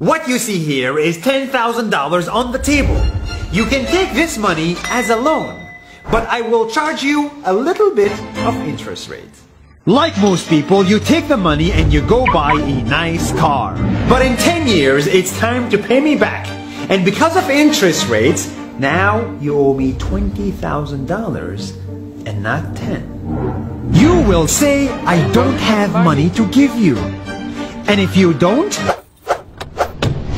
What you see here is $10,000 on the table. You can take this money as a loan, but I will charge you a little bit of interest rate. Like most people, you take the money and you go buy a nice car. But in 10 years, it's time to pay me back. And because of interest rates, now you owe me $20,000 and not 10. You will say, I don't have money to give you. And if you don't,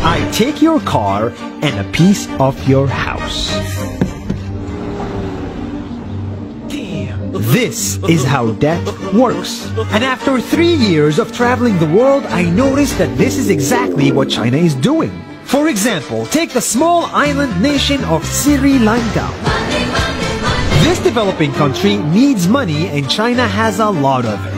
I take your car and a piece of your house. This is how debt works. And after 3 years of traveling the world, I noticed that this is exactly what China is doing. For example, take the small island nation of Sri Lanka. This developing country needs money and China has a lot of it.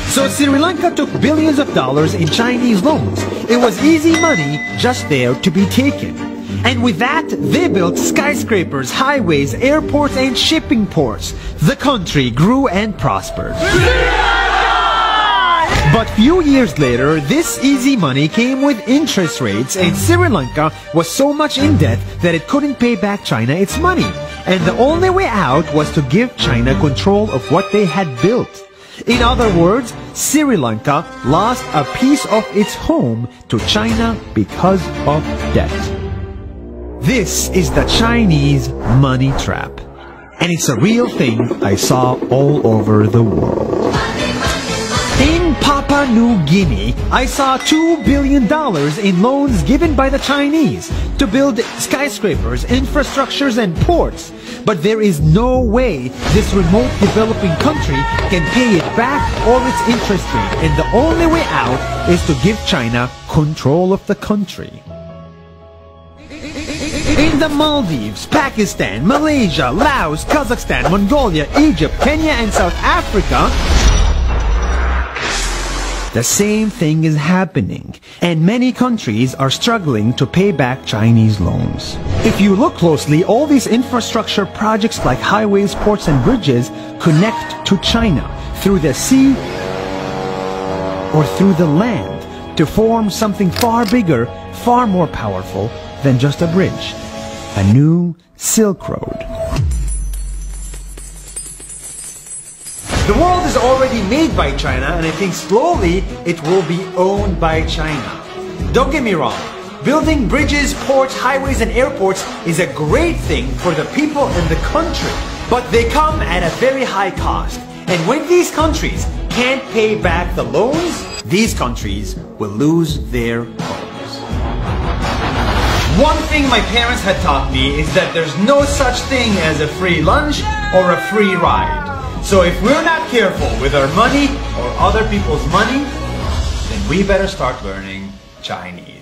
So Sri Lanka took billions of dollars in Chinese loans. It was easy money just there to be taken. And with that, they built skyscrapers, highways, airports, and shipping ports. The country grew and prospered. But few years later, this easy money came with interest rates, and Sri Lanka was so much in debt that it couldn't pay back China its money. And the only way out was to give China control of what they had built. In other words, Sri Lanka lost a piece of its home to China because of debt. This is the Chinese money trap. And it's a real thing I saw all over the world. In Papua New Guinea, I saw $2 billion in loans given by the Chinese to build skyscrapers, infrastructures, and ports. But there is no way this remote developing country can pay it back or its interest rate. And the only way out is to give China control of the country. In the Maldives, Pakistan, Malaysia, Laos, Kazakhstan, Mongolia, Egypt, Kenya, and South Africa, the same thing is happening, and many countries are struggling to pay back Chinese loans. If you look closely, all these infrastructure projects like highways, ports, and bridges connect to China through the sea or through the land to form something far bigger, far more powerful than just a bridge, a new Silk Road. The world is already made by China, and I think slowly it will be owned by China. Don't get me wrong, building bridges, ports, highways, and airports is a great thing for the people in the country, but they come at a very high cost. And when these countries can't pay back the loans, these countries will lose their homes. One thing my parents had taught me is that there's no such thing as a free lunch or a free ride. So if we're not careful with our money or other people's money, then we better start learning Chinese.